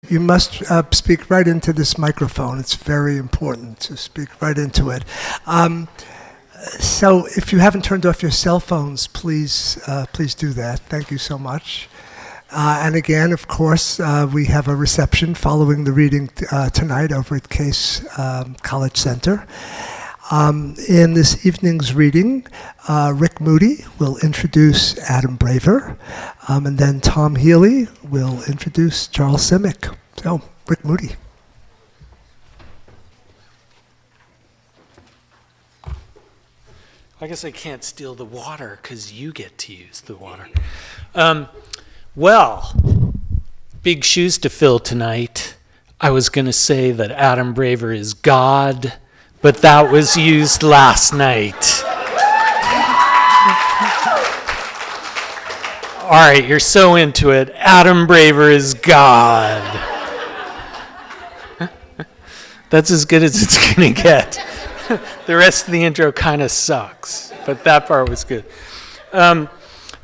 you must speak right into this microphone. It's very important to speak right into it. So if you haven't turned off your cell phones, please do that. Thank you so much. And again, of course, we have a reception following the reading tonight over at Case College Center. In this evening's reading, Rick Moody will introduce Adam Braver, and then Tom Healy will introduce Charles Simic. So, Rick Moody. I guess I can't steal the water because you get to use the water. Well, big shoes to fill tonight. I was going to say that Adam Braver is God, but that was used last night. All right, you're so into it. Adam Braver is God. That's as good as it's going to get. The rest of the intro kind of sucks, but that part was good. All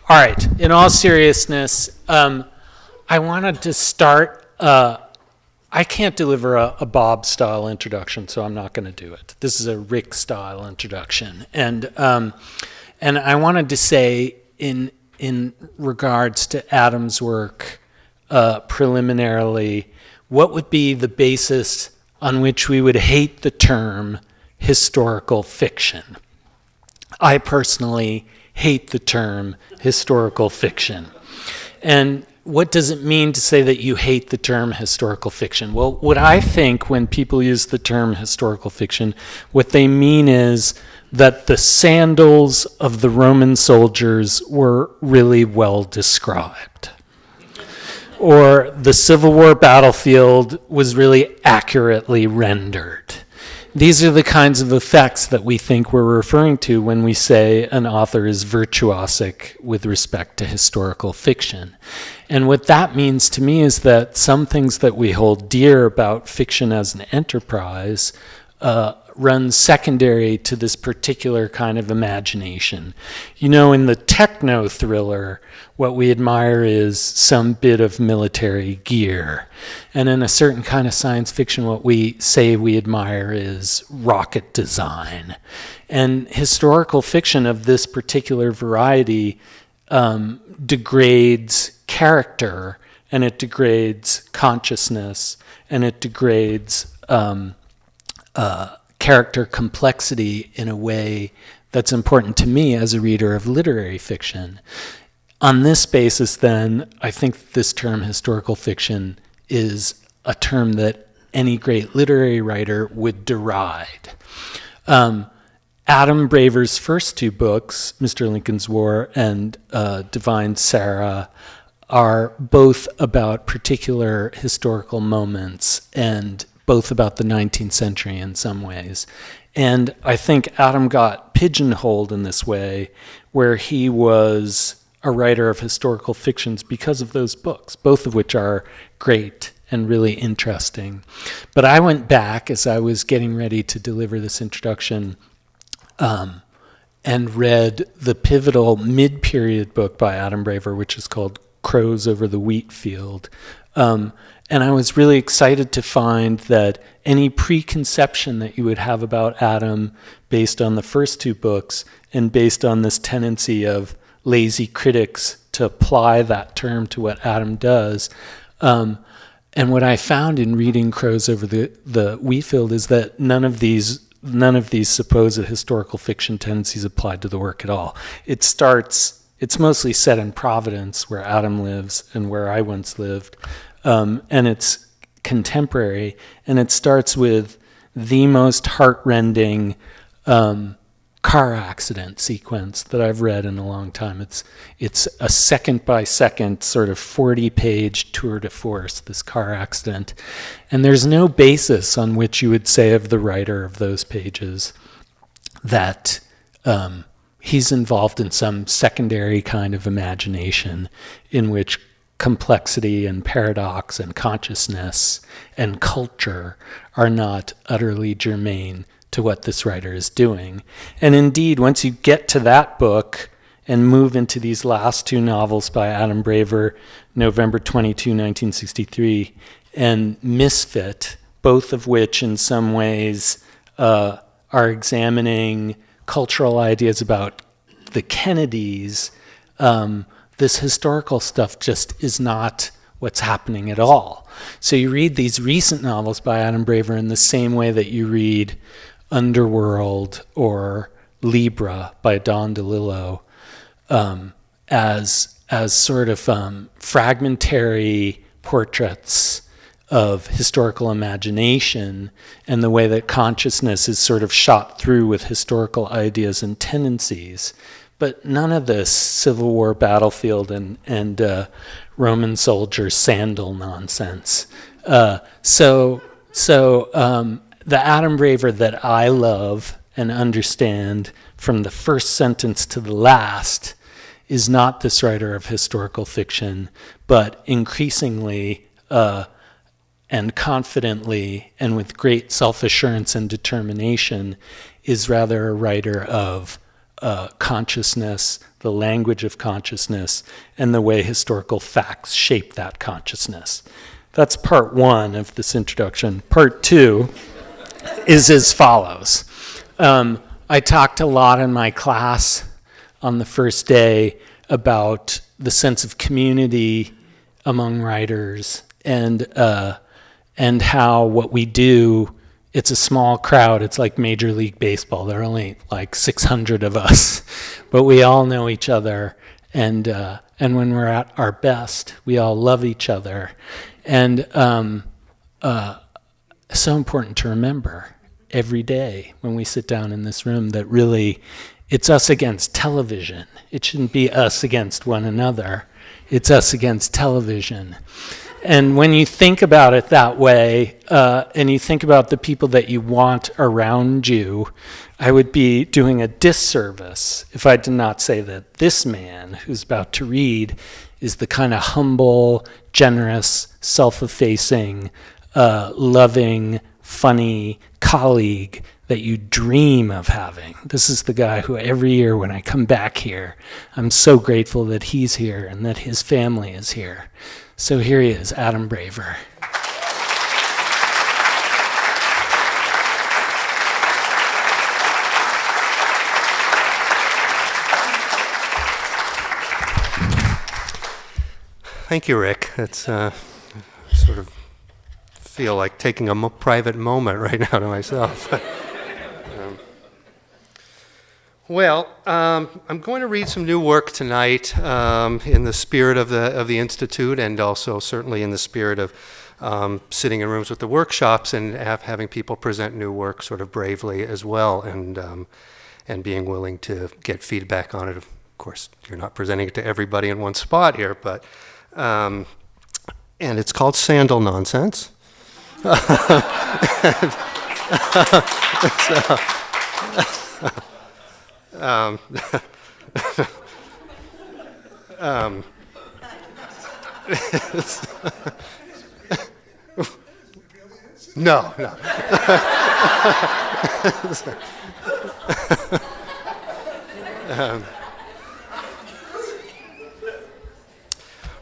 right, in all seriousness, I wanted to start. I can't deliver a Bob-style introduction, so I'm not going to do it. This is a Rick-style introduction, and I wanted to say in regards to Adam's work, preliminarily, what would be the basis on which we would hate the term historical fiction? I personally hate the term historical fiction. And what does it mean to say that you hate the term historical fiction? Well, what I think when people use the term historical fiction, what they mean is that the sandals of the Roman soldiers were really well described, or the Civil War battlefield was really accurately rendered. These are the kinds of effects that we think we're referring to when we say an author is virtuosic with respect to historical fiction. And what that means to me is that some things that we hold dear about fiction as an enterprise run secondary to this particular kind of imagination. You know, in the techno thriller, what we admire is some bit of military gear. And in a certain kind of science fiction, what we say we admire is rocket design. And historical fiction of this particular variety degrades character, and it degrades consciousness, and it degrades character complexity in a way that's important to me as a reader of literary fiction. On this basis, then, I think this term historical fiction is a term that any great literary writer would deride. Adam Braver's first two books, Mr. Lincoln's War and Divine Sarah, are both about particular historical moments and both about the 19th century in some ways. And I think Adam got pigeonholed in this way, where he was a writer of historical fictions because of those books, both of which are great and really interesting. But I went back as I was getting ready to deliver this introduction and read the pivotal mid-period book by Adam Braver, which is called Crows Over the Wheat Field. And I was really excited to find that any preconception that you would have about Adam based on the first two books and based on this tendency of lazy critics to apply that term to what Adam does, and what I found in reading Crows Over the Wheat Field is that none of these supposed historical fiction tendencies applied to the work at all. It's mostly set in Providence, where Adam lives and where I once lived. And it's contemporary, and it starts with the most heartrending car accident sequence that I've read in a long time. It's a second-by-second sort of 40-page tour de force, this car accident. And there's no basis on which you would say of the writer of those pages that he's involved in some secondary kind of imagination in which complexity and paradox and consciousness and culture are not utterly germane to what this writer is doing. And indeed, once you get to that book and move into these last two novels by Adam Braver, November 22, 1963, and Misfit, both of which in some ways are examining cultural ideas about the Kennedys, this historical stuff just is not what's happening at all. So you read these recent novels by Adam Braver in the same way that you read Underworld or Libra by Don DeLillo, as sort of fragmentary portraits of historical imagination and the way that consciousness is sort of shot through with historical ideas and tendencies, but none of this Civil War battlefield and Roman soldier sandal nonsense. So the Adam Braver that I love and understand from the first sentence to the last is not this writer of historical fiction, but increasingly and confidently and with great self-assurance and determination is rather a writer of consciousness, the language of consciousness, and the way historical facts shape that consciousness. That's part one of this introduction. Part two is as follows. I talked a lot in my class on the first day about the sense of community among writers and how what we do, it's a small crowd. It's like Major League Baseball. There are only like 600 of us, but we all know each other. And when we're at our best, we all love each other. And so important to remember every day when we sit down in this room that really it's us against television. It shouldn't be us against one another. It's us against television. And when you think about it that way, and you think about the people that you want around you, I would be doing a disservice if I did not say that this man who's about to read is the kind of humble, generous, self-effacing, loving, funny colleague that you dream of having. This is the guy who every year when I come back here, I'm so grateful that he's here and that his family is here. So here he is, Adam Braver. Thank you, Rick. It's sort of feel like taking a private moment right now to myself. I'm going to read some new work tonight in the spirit of the Institute, and also certainly in the spirit of sitting in rooms with the workshops and having people present new work sort of bravely as well, and being willing to get feedback on it. Of course, you're not presenting it to everybody in one spot here, but and it's called Sandal Nonsense. No.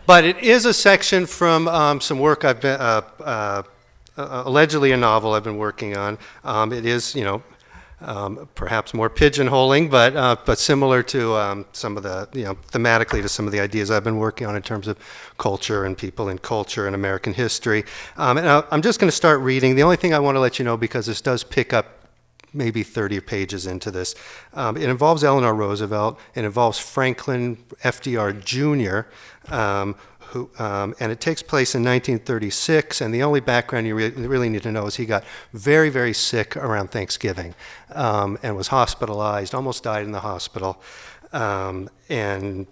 But it is a section from some work I've been, allegedly a novel I've been working on. It is, perhaps more pigeonholing, but similar to some of the, thematically to some of the ideas I've been working on in terms of culture and people and culture and American history. And I'm just going to start reading. The only thing I want to let you know, because this does pick up maybe 30 pages into this, it involves Eleanor Roosevelt. It involves Franklin FDR Jr., and it takes place in 1936, and the only background you really need to know is he got very, very sick around Thanksgiving, and was hospitalized, almost died in the hospital, and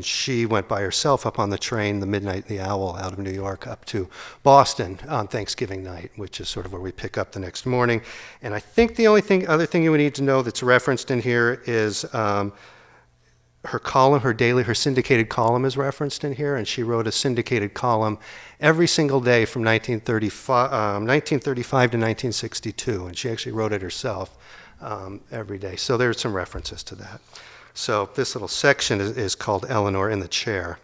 she went by herself up on the train, the Midnight the Owl, out of New York up to Boston on Thanksgiving night, which is sort of where we pick up the next morning. And I think the only other thing you would need to know that's referenced in here is her column, her syndicated column is referenced in here, and she wrote a syndicated column every single day from 1935 to 1962, and she actually wrote it herself every day. So there's some references to that. So this little section is called Eleanor in the Chair.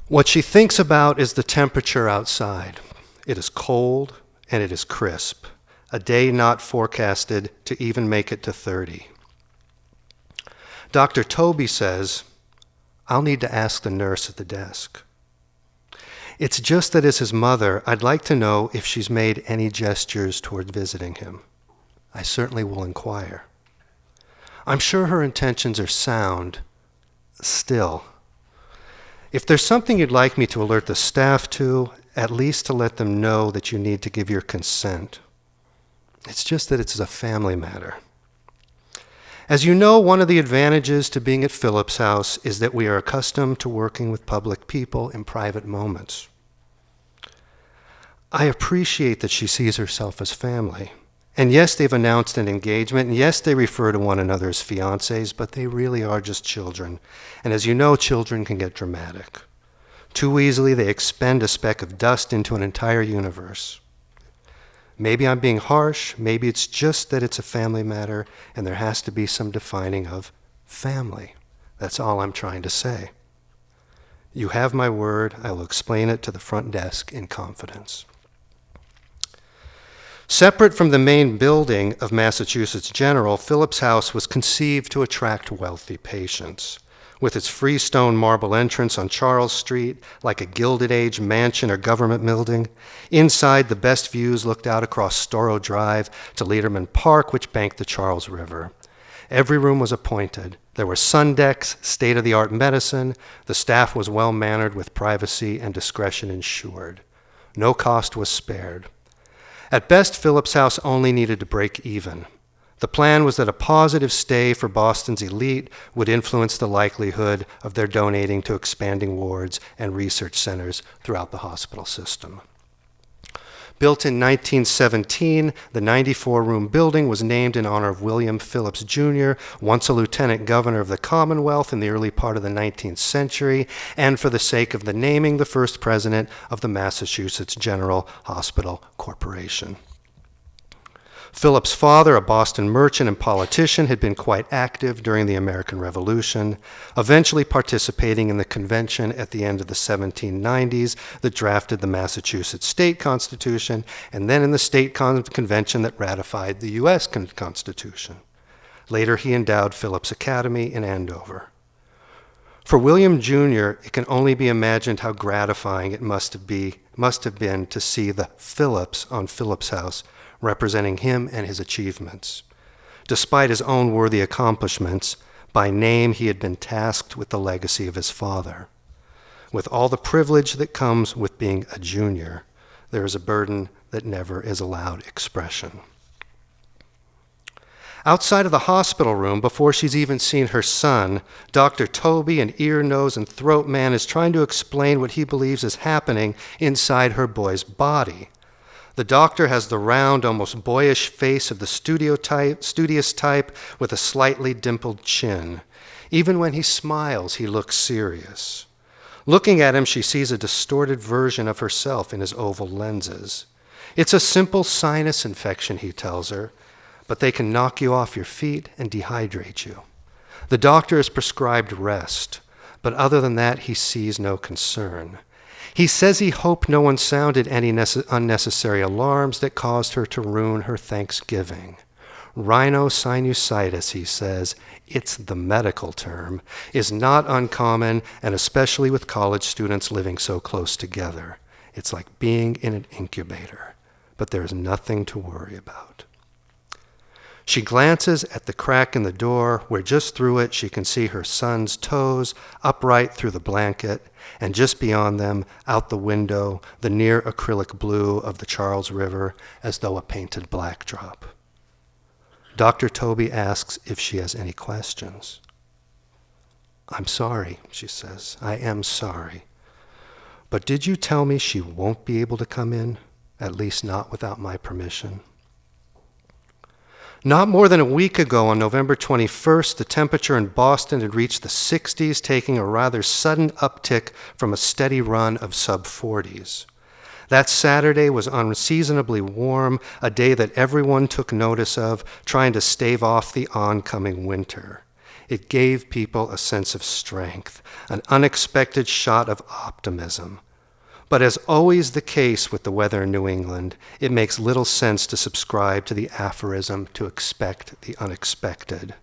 What she thinks about is the temperature outside. It is cold and it is crisp, a day not forecasted to even make it to 30. Dr. Toby says, "I'll need to ask the nurse at the desk." It's just that as his mother, I'd like to know if she's made any gestures toward visiting him. I certainly will inquire. I'm sure her intentions are sound. Still, if there's something you'd like me to alert the staff to, at least to let them know that you need to give your consent. It's just that it's a family matter. As you know, one of the advantages to being at Philip's house is that we are accustomed to working with public people in private moments. I appreciate that she sees herself as family. And yes, they've announced an engagement, and yes, they refer to one another as fiancés, but they really are just children. And as you know, children can get dramatic. Too easily, they expend a speck of dust into an entire universe. Maybe I'm being harsh, maybe it's just that it's a family matter, and there has to be some defining of family. That's all I'm trying to say. You have my word, I will explain it to the front desk in confidence. Separate from the main building of Massachusetts General, Philip's house was conceived to attract wealthy patients. With its freestone marble entrance on Charles Street, like a Gilded Age mansion or government building, inside the best views looked out across Storrow Drive to Lederman Park, which banked the Charles River. Every room was appointed. There were sun decks, state-of-the-art medicine. The staff was well-mannered with privacy and discretion ensured. No cost was spared. At best, Philip's house only needed to break even. The plan was that a positive stay for Boston's elite would influence the likelihood of their donating to expanding wards and research centers throughout the hospital system. Built in 1917, the 94-room building was named in honor of William Phillips, Jr., once a lieutenant governor of the Commonwealth in the early part of the 19th century, and for the sake of the naming the first president of the Massachusetts General Hospital Corporation. Philip's father, a Boston merchant and politician, had been quite active during the American Revolution, eventually participating in the convention at the end of the 1790s that drafted the Massachusetts State Constitution, and then in the state convention that ratified the U.S. Constitution. Later, he endowed Phillips Academy in Andover. For William Jr., it can only be imagined how gratifying it must have been to see the Phillips on Philip's house representing him and his achievements. Despite his own worthy accomplishments, by name he had been tasked with the legacy of his father. With all the privilege that comes with being a junior, there is a burden that never is allowed expression. Outside of the hospital room, before she's even seen her son, Dr. Toby, an ear, nose, and throat man, is trying to explain what he believes is happening inside her boy's body. The doctor has the round, almost boyish face of the studious type with a slightly dimpled chin. Even when he smiles, he looks serious. Looking at him, she sees a distorted version of herself in his oval lenses. It's a simple sinus infection, he tells her, but they can knock you off your feet and dehydrate you. The doctor has prescribed rest, but other than that, he sees no concern. He says he hoped no one sounded any unnecessary alarms that caused her to ruin her Thanksgiving. Rhinosinusitis, he says, it's the medical term, is not uncommon, and especially with college students living so close together. It's like being in an incubator, but there's nothing to worry about. She glances at the crack in the door, where just through it she can see her son's toes upright through the blanket, and just beyond them, out the window, the near acrylic blue of the Charles River, as though a painted backdrop. Dr. Toby asks if she has any questions. I'm sorry, she says. I am sorry. But did you tell me she won't be able to come in? At least not without my permission. Not more than a week ago, on November 21st, the temperature in Boston had reached the 60s, taking a rather sudden uptick from a steady run of sub-40s. That Saturday was unseasonably warm, a day that everyone took notice of, trying to stave off the oncoming winter. It gave people a sense of strength, an unexpected shot of optimism. But as always the case with the weather in New England, it makes little sense to subscribe to the aphorism to expect the unexpected.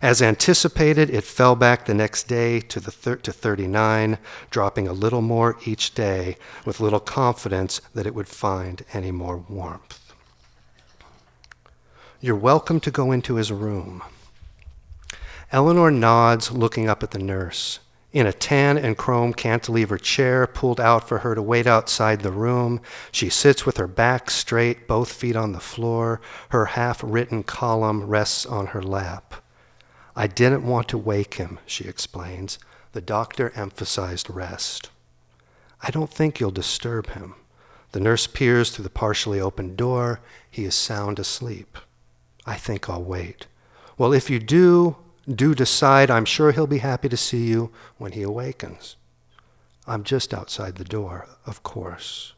As anticipated, it fell back the next day to 39, dropping a little more each day with little confidence that it would find any more warmth. You're welcome to go into his room. Eleanor nods, looking up at the nurse. In a tan and chrome cantilever chair pulled out for her to wait outside the room, she sits with her back straight, both feet on the floor. Her half-written column rests on her lap. I didn't want to wake him, she explains. The doctor emphasized rest. I don't think you'll disturb him. The nurse peers through the partially open door. He is sound asleep. I think I'll wait. Well, if you do decide, I'm sure he'll be happy to see you when he awakens. I'm just outside the door, of course.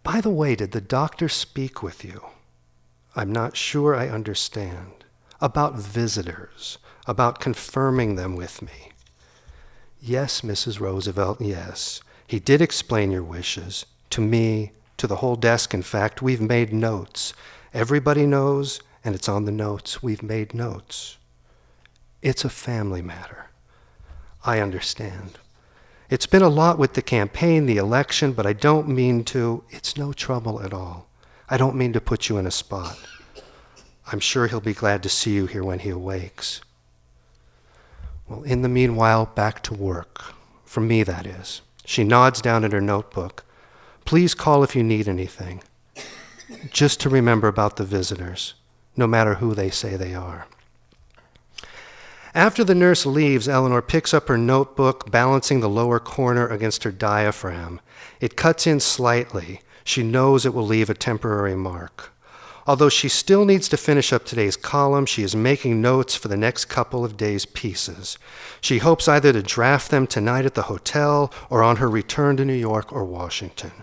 By the way, did the doctor speak with you? I'm not sure I understand. About visitors, about confirming them with me. Yes, Mrs. Roosevelt, yes. He did explain your wishes. To me, to the whole desk, in fact. We've made notes. Everybody knows, and it's on the notes. We've made notes. It's a family matter. I understand. It's been a lot with the campaign, the election, but I don't mean to. It's no trouble at all. I don't mean to put you in a spot. I'm sure he'll be glad to see you here when he awakes. Well, in the meanwhile, back to work. For me, that is. She nods down at her notebook. Please call if you need anything. Just to remember about the visitors, no matter who they say they are. After the nurse leaves, Eleanor picks up her notebook, balancing the lower corner against her diaphragm. It cuts in slightly. She knows it will leave a temporary mark. Although she still needs to finish up today's column, she is making notes for the next couple of days' pieces. She hopes either to draft them tonight at the hotel or on her return to New York or Washington.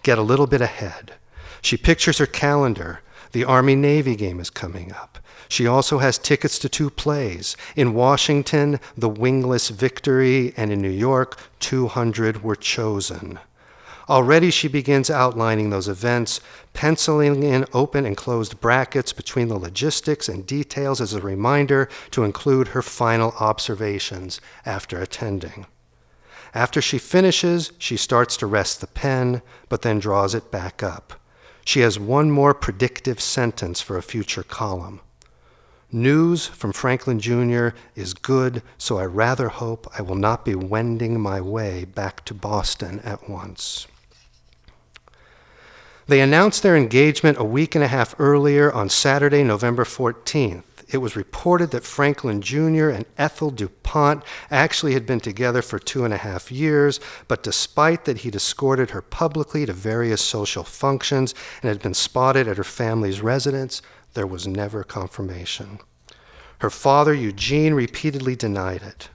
Get a little bit ahead. She pictures her calendar. The Army-Navy game is coming up. She also has tickets to 2 plays. In Washington, The Wingless Victory, and in New York, 200 Were Chosen. Already she begins outlining those events, penciling in open and closed brackets between the logistics and details as a reminder to include her final observations after attending. After she finishes, she starts to rest the pen, but then draws it back up. She has one more predictive sentence for a future column. News from Franklin Jr. is good, so I rather hope I will not be wending my way back to Boston at once. They announced their engagement a week and a half earlier on Saturday, November 14th. It was reported that Franklin Jr. and Ethel DuPont actually had been together for 2.5 years, but despite that he'd escorted her publicly to various social functions and had been spotted at her family's residence, there was never confirmation. Her father, Eugene, repeatedly denied it.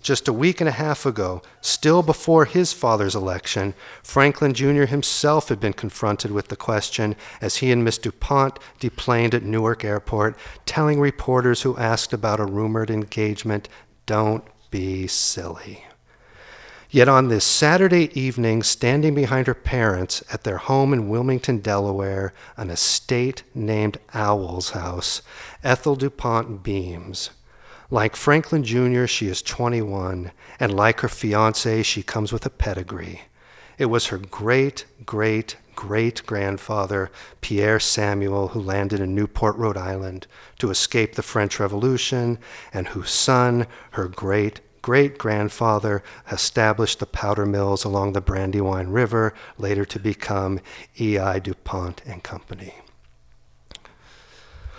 Just a week and a half ago, still before his father's election, Franklin Jr. himself had been confronted with the question as he and Miss DuPont deplaned at Newark Airport, telling reporters who asked about a rumored engagement, "Don't be silly." Yet on this Saturday evening, standing behind her parents at their home in Wilmington, Delaware, an estate named Owl's House, Ethel DuPont beams. Like Franklin Jr., she is 21, and like her fiancé, she comes with a pedigree. It was her great-great-great-grandfather, Pierre Samuel, who landed in Newport, Rhode Island, to escape the French Revolution, and whose son, her great-great-grandfather, established the powder mills along the Brandywine River, later to become E.I. DuPont and Company.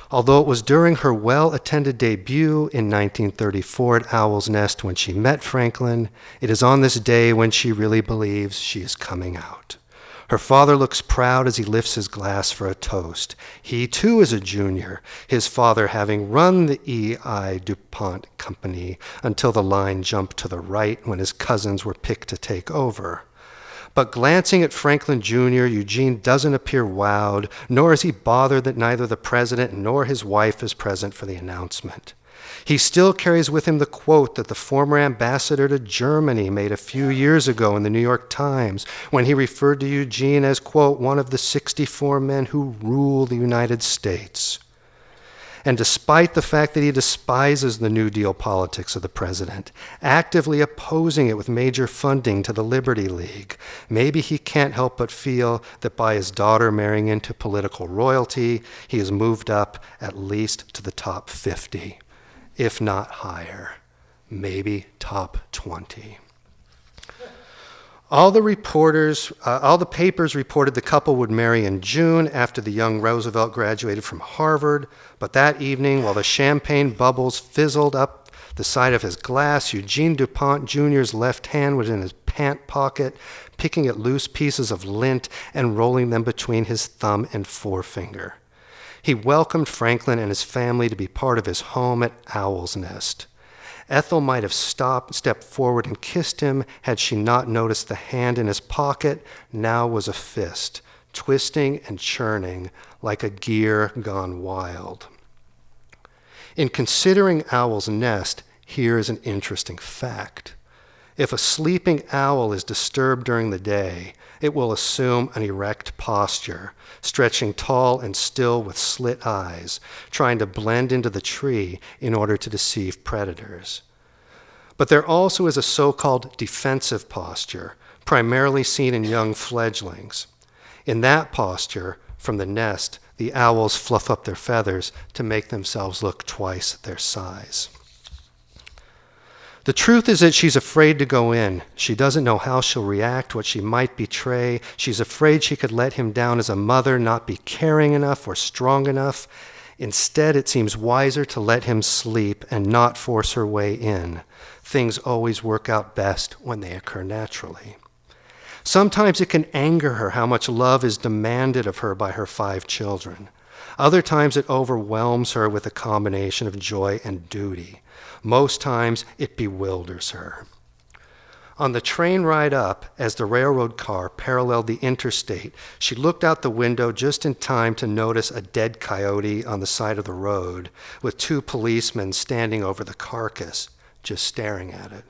Although it was during her well-attended debut in 1934 at Owl's Nest when she met Franklin, it is on this day when she really believes she is coming out. Her father looks proud as he lifts his glass for a toast. He, too, is a junior, his father having run the E.I. DuPont Company until the line jumped to the right when his cousins were picked to take over. But glancing at Franklin Jr., Eugene doesn't appear wowed, nor is he bothered that neither the president nor his wife is present for the announcement. He still carries with him the quote that the former ambassador to Germany made a few years ago in the New York Times when he referred to Eugene as, quote, one of the 64 men who rule the United States. And despite the fact that he despises the New Deal politics of the president, actively opposing it with major funding to the Liberty League, maybe he can't help but feel that by his daughter marrying into political royalty, he has moved up at least to the top 50, if not higher, maybe top 20. All the papers reported the couple would marry in June after the young Roosevelt graduated from Harvard, but that evening, while the champagne bubbles fizzled up the side of his glass, Eugene DuPont Jr.'s left hand was in his pant pocket, picking at loose pieces of lint and rolling them between his thumb and forefinger. He welcomed Franklin and his family to be part of his home at Owl's Nest. Ethel might have stepped forward and kissed him had she not noticed the hand in his pocket now was a fist, twisting and churning like a gear gone wild. In considering Owl's Nest, here is an interesting fact. If a sleeping owl is disturbed during the day, it will assume an erect posture, stretching tall and still with slit eyes, trying to blend into the tree in order to deceive predators. But there also is a so-called defensive posture, primarily seen in young fledglings. In that posture, from the nest, the owls fluff up their feathers to make themselves look twice their size. The truth is that she's afraid to go in. She doesn't know how she'll react, what she might betray. She's afraid she could let him down as a mother, not be caring enough or strong enough. Instead, it seems wiser to let him sleep and not force her way in. Things always work out best when they occur naturally. Sometimes it can anger her how much love is demanded of her by her 5 children. Other times it overwhelms her with a combination of joy and duty. Most times, it bewilders her. On the train ride up, as the railroad car paralleled the interstate, she looked out the window just in time to notice a dead coyote on the side of the road, with 2 policemen standing over the carcass, just staring at it.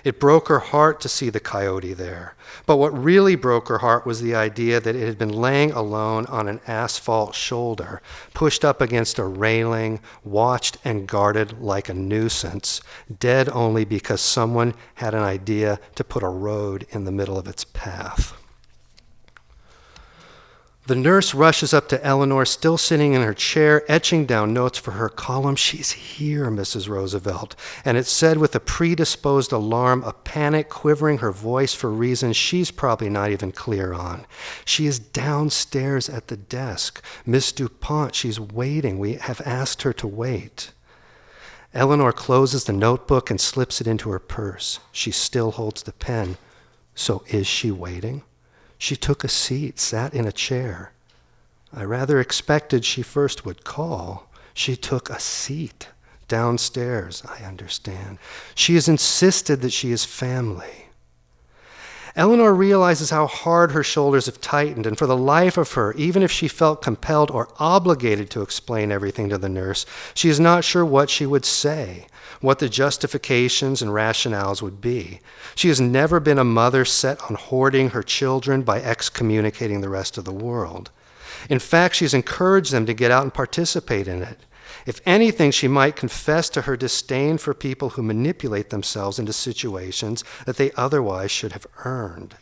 It broke her heart to see the coyote there, but what really broke her heart was the idea that it had been laying alone on an asphalt shoulder, pushed up against a railing, watched and guarded like a nuisance, dead only because someone had an idea to put a road in the middle of its path. The nurse rushes up to Eleanor, still sitting in her chair, etching down notes for her column. "She's here, Mrs. Roosevelt." And it said with a predisposed alarm, a panic quivering her voice for reasons she's probably not even clear on. "She is downstairs at the desk. Miss DuPont, she's waiting. We have asked her to wait." Eleanor closes the notebook and slips it into her purse. She still holds the pen. So is she waiting? She took a seat, sat in a chair. I rather expected she first would call. She took a seat downstairs, I understand. She has insisted that she is family. Eleanor realizes how hard her shoulders have tightened, and for the life of her, even if she felt compelled or obligated to explain everything to the nurse, she is not sure what she would say, what the justifications and rationales would be. She has never been a mother set on hoarding her children by excommunicating the rest of the world. In fact, she's encouraged them to get out and participate in it. If anything, she might confess to her disdain for people who manipulate themselves into situations that they otherwise should have earned.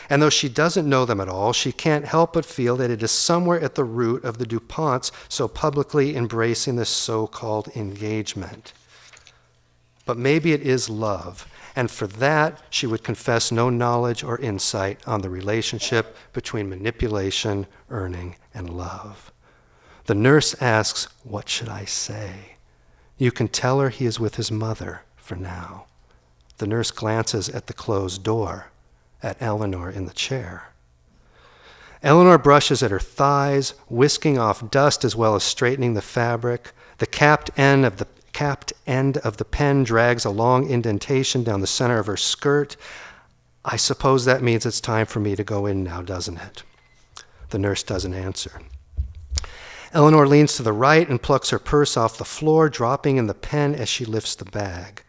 And though she doesn't know them at all, she can't help but feel that it is somewhere at the root of the DuPonts so publicly embracing this so-called engagement. But maybe it is love, and for that, she would confess no knowledge or insight on the relationship between manipulation, earning, and love. The nurse asks, "What should I say?" You can tell her he is with his mother for now. The nurse glances at the closed door, at Eleanor in the chair. Eleanor brushes at her thighs, whisking off dust as well as straightening the fabric. The capped end of the pen drags a long indentation down the center of her skirt. "I suppose that means it's time for me to go in now, doesn't it?" The nurse doesn't answer. Eleanor leans to the right and plucks her purse off the floor, dropping in the pen as she lifts the bag.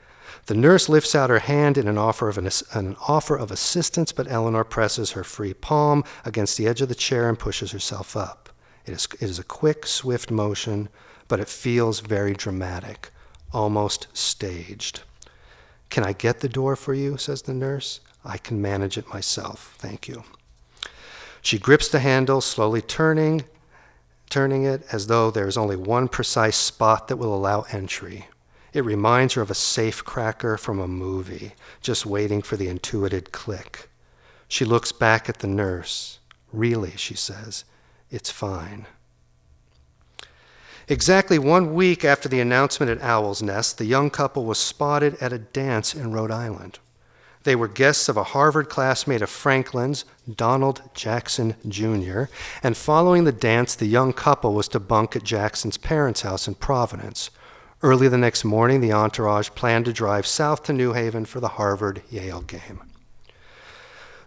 The nurse lifts out her hand in an offer of assistance, but Eleanor presses her free palm against the edge of the chair and pushes herself up. It is a quick, swift motion, but it feels very dramatic, almost staged. "Can I get the door for you?" says the nurse. "I can manage it myself, thank you." She grips the handle, slowly turning it as though there is only one precise spot that will allow entry. It reminds her of a safe cracker from a movie, just waiting for the intuited click. She looks back at the nurse. "Really," she says, "it's fine." Exactly 1 week after the announcement at Owl's Nest, the young couple was spotted at a dance in Rhode Island. They were guests of a Harvard classmate of Franklin's, Donald Jackson Jr., and following the dance, the young couple was to bunk at Jackson's parents' house in Providence. Early the next morning, the entourage planned to drive south to New Haven for the Harvard-Yale game.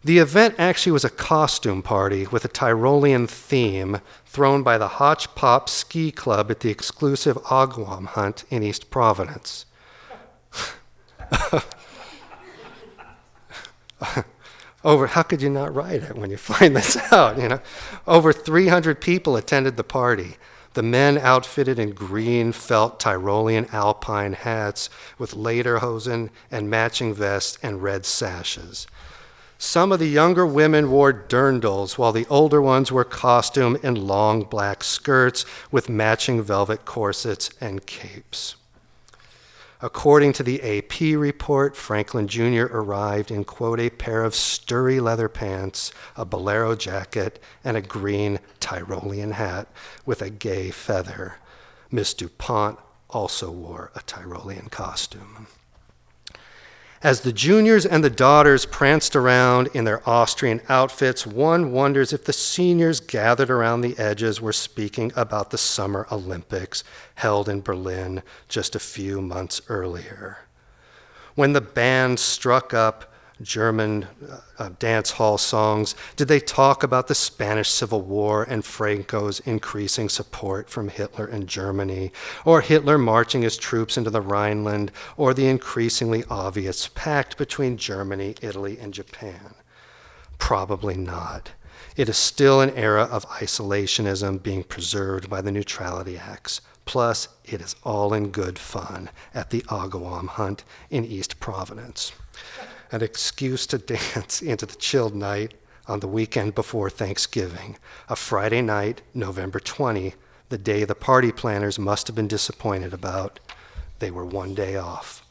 The event actually was a costume party with a Tyrolean theme thrown by the Hotch-Pop Ski Club at the exclusive Agawam hunt in East Providence. How could you not write it when you find this out, Over 300 people attended the party. The men outfitted in green felt Tyrolean alpine hats with lederhosen and matching vests and red sashes. Some of the younger women wore dirndls, while the older ones were costumed in long black skirts with matching velvet corsets and capes. According to the AP report, Franklin Jr. arrived in, quote, "a pair of sturdy leather pants, a bolero jacket, and a green Tyrolean hat with a gay feather." Miss DuPont also wore a Tyrolean costume. As the juniors and the daughters pranced around in their Austrian outfits, one wonders if the seniors gathered around the edges were speaking about the Summer Olympics held in Berlin just a few months earlier. When the band struck up German dance hall songs, did they talk about the Spanish Civil War and Franco's increasing support from Hitler and Germany, or Hitler marching his troops into the Rhineland, or the increasingly obvious pact between Germany, Italy, and Japan? Probably not. It is still an era of isolationism being preserved by the Neutrality Acts. Plus, it is all in good fun at the Agawam hunt in East Providence. An excuse to dance into the chilled night on the weekend before Thanksgiving, a Friday night, November 20, the day the party planners must have been disappointed about. They were 1 day off.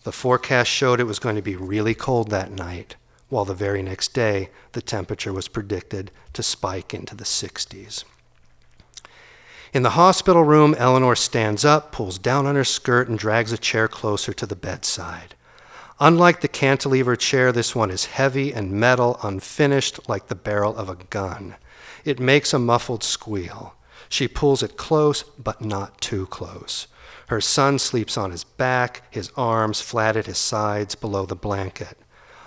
The forecast showed it was going to be really cold that night, while the very next day, the temperature was predicted to spike into the 60s. In the hospital room, Eleanor stands up, pulls down on her skirt, and drags a chair closer to the bedside. Unlike the cantilever chair, this one is heavy and metal, unfinished, like the barrel of a gun. It makes a muffled squeal. She pulls it close, but not too close. Her son sleeps on his back, his arms flat at his sides below the blanket.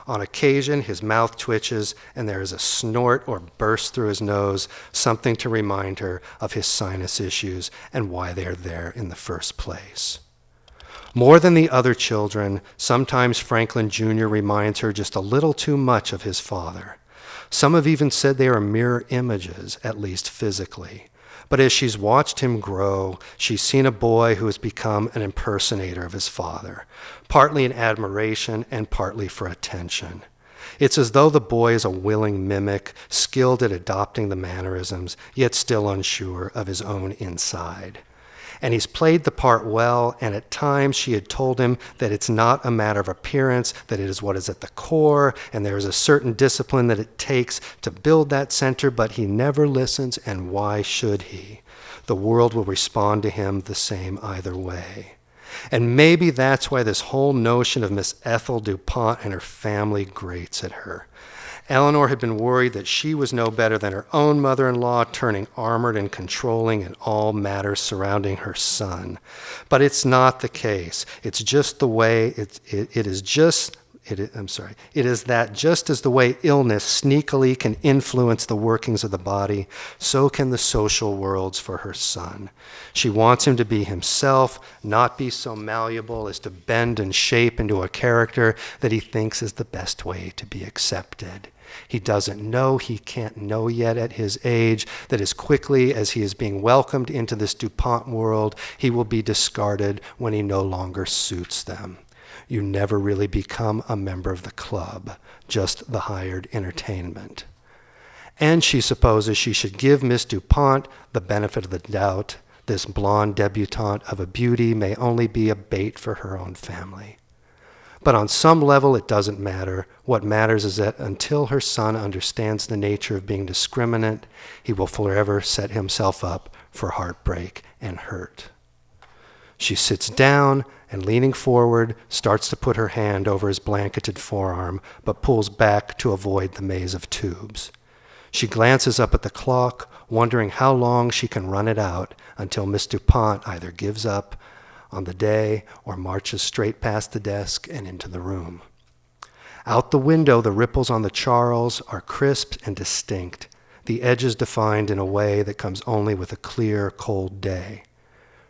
On occasion, his mouth twitches, and there is a snort or burst through his nose, something to remind her of his sinus issues and why they're there in the first place. More than the other children, sometimes Franklin Jr. reminds her just a little too much of his father. Some have even said they are mirror images, at least physically. But as she's watched him grow, she's seen a boy who has become an impersonator of his father, partly in admiration and partly for attention. It's as though the boy is a willing mimic, skilled at adopting the mannerisms, yet still unsure of his own inside. And he's played the part well, and at times she had told him that it's not a matter of appearance, that it is what is at the core, and there is a certain discipline that it takes to build that center, but he never listens, and why should he? The world will respond to him the same either way. And maybe that's why this whole notion of Miss Ethel DuPont and her family grates at her. Eleanor had been worried that she was no better than her own mother-in-law, turning armored and controlling in all matters surrounding her son. But it's not the case. It's just the way it is just It is that just as the way illness sneakily can influence the workings of the body, so can the social worlds for her son. She wants him to be himself, not be so malleable as to bend and shape into a character that he thinks is the best way to be accepted. He doesn't know, he can't know yet at his age, that as quickly as he is being welcomed into this DuPont world, he will be discarded when he no longer suits them. You never really become a member of the club, just the hired entertainment. And she supposes she should give Miss DuPont the benefit of the doubt. This blonde debutante of a beauty may only be a bait for her own family. But on some level, it doesn't matter. What matters is that until her son understands the nature of being discriminate, he will forever set himself up for heartbreak and hurt. She sits down and, leaning forward, starts to put her hand over his blanketed forearm, but pulls back to avoid the maze of tubes. She glances up at the clock, wondering how long she can run it out until Miss DuPont either gives up on the day or marches straight past the desk and into the room. Out the window, the ripples on the Charles are crisp and distinct, the edges defined in a way that comes only with a clear, cold day.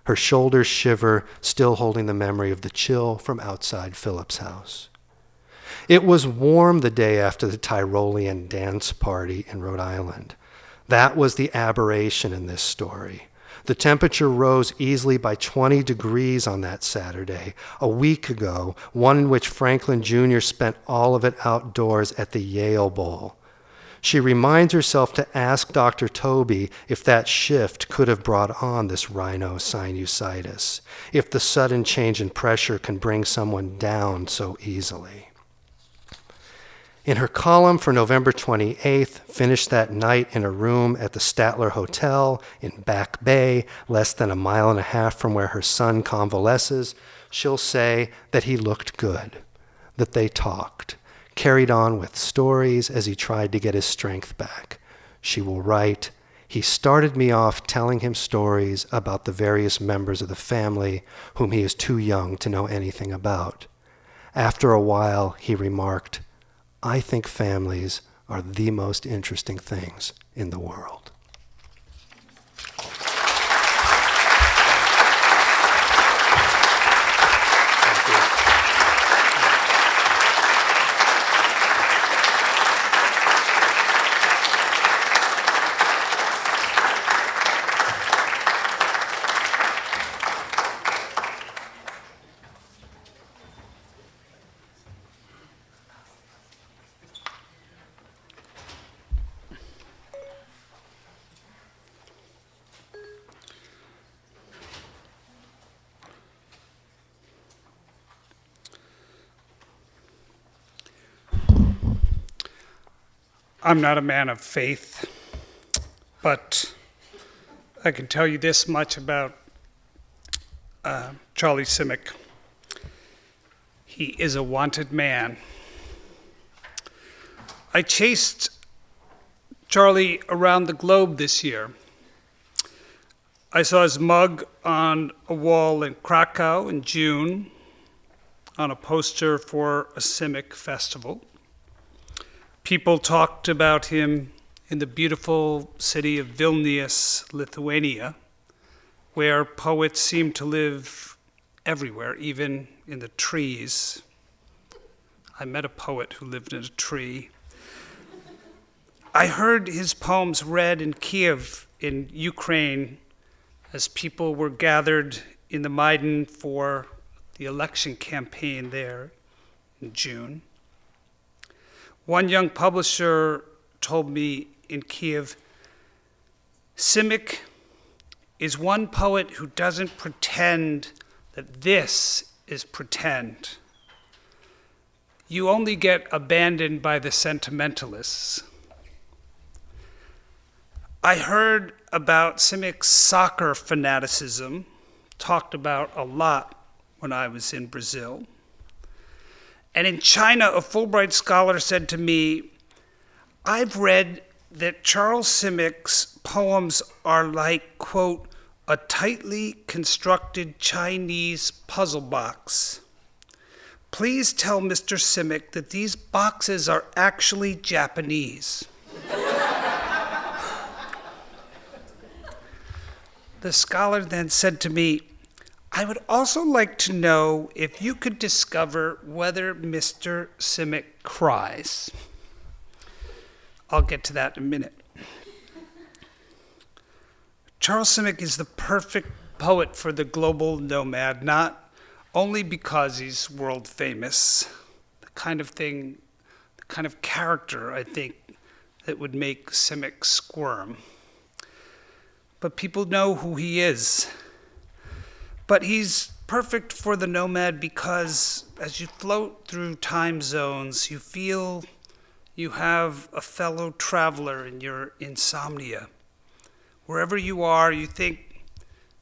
Her shoulders shiver, still holding the memory of the chill from outside Philip's house. It was warm the day after the Tyrolean dance party in Rhode Island. That was the aberration in this story. The temperature rose easily by 20 degrees on that Saturday, a week ago, one in which Franklin Jr. spent all of it outdoors at the Yale Bowl. She reminds herself to ask Dr. Toby if that shift could have brought on this rhinosinusitis, if the sudden change in pressure can bring someone down so easily. In her column for November 28th, finished that night in a room at the Statler Hotel in Back Bay, less than a mile and a half from where her son convalesces, she'll say that he looked good, that they talked, carried on with stories as he tried to get his strength back. She will write, "He started me off telling him stories about the various members of the family whom he is too young to know anything about. After a while, he remarked, 'I think families are the most interesting things in the world.'" I'm not a man of faith, but I can tell you this much about Charlie Simic. He is a wanted man. I chased Charlie around the globe this year. I saw his mug on a wall in Krakow in June, on a poster for a Simic festival. People talked about him in the beautiful city of Vilnius, Lithuania, where poets seem to live everywhere, even in the trees. I met a poet who lived in a tree. I heard his poems read in Kiev, in Ukraine, as people were gathered in the Maidan for the election campaign there in June. One young publisher told me in Kiev, "Simic is one poet who doesn't pretend that this is pretend. You only get abandoned by the sentimentalists." I heard about Simic's soccer fanaticism, talked about a lot when I was in Brazil. And in China, a Fulbright scholar said to me, "I've read that Charles Simic's poems are like, quote, a tightly constructed Chinese puzzle box. Please tell Mr. Simic that these boxes are actually Japanese. The scholar then said to me, I would also like to know if you could discover whether Mr. Simic cries. I'll get to that in a minute. Charles Simic is the perfect poet for the global nomad, not only because he's world famous, the kind of character, I think, that would make Simic squirm. But people know who he is. But he's perfect for the nomad because as you float through time zones, you feel you have a fellow traveler in your insomnia. Wherever you are, you think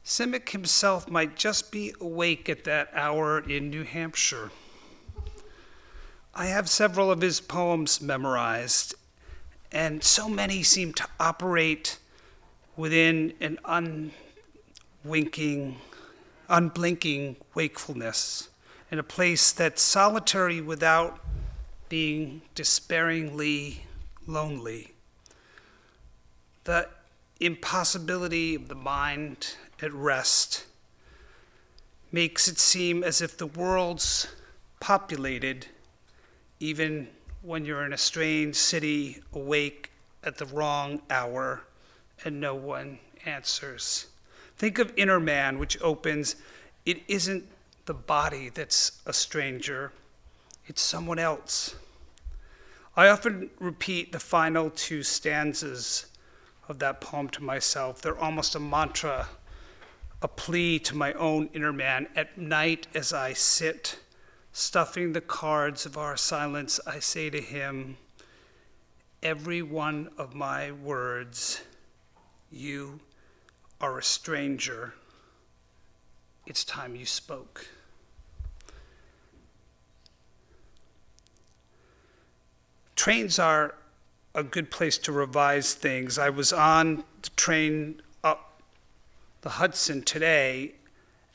Simic himself might just be awake at that hour in New Hampshire. I have several of his poems memorized, and so many seem to operate within an unblinking wakefulness, in a place that's solitary without being despairingly lonely. The impossibility of the mind at rest makes it seem as if the world's populated even when you're in a strange city awake at the wrong hour and no one answers. Think of Inner Man, which opens, it isn't the body that's a stranger, it's someone else. I often repeat the final two stanzas of that poem to myself. They're almost a mantra, a plea to my own inner man. At night as I sit, stuffing the cards of our silence, I say to him, every one of my words, you are a stranger. It's time you spoke. Trains are a good place to revise things. I was on the train up the Hudson today,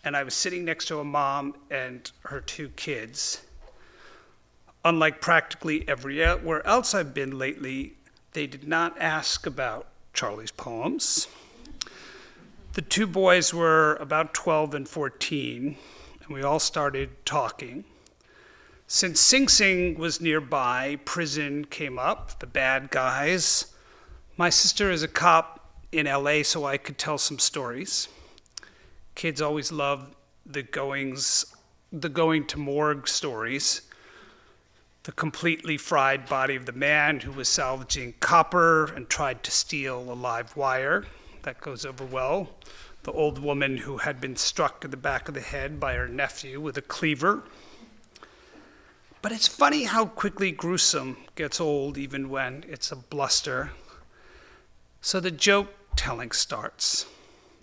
and I was sitting next to a mom and her two kids. Unlike practically everywhere else I've been lately, they did not ask about Charlie's poems. The two boys were about 12 and 14, and we all started talking. Since Sing Sing was nearby, prison came up, the bad guys. My sister is a cop in LA, so I could tell some stories. Kids always love the going to morgue stories. The completely fried body of the man who was salvaging copper and tried to steal a live wire. That goes over well. The old woman who had been struck in the back of the head by her nephew with a cleaver. But it's funny how quickly gruesome gets old even when it's a bluster. So the joke telling starts.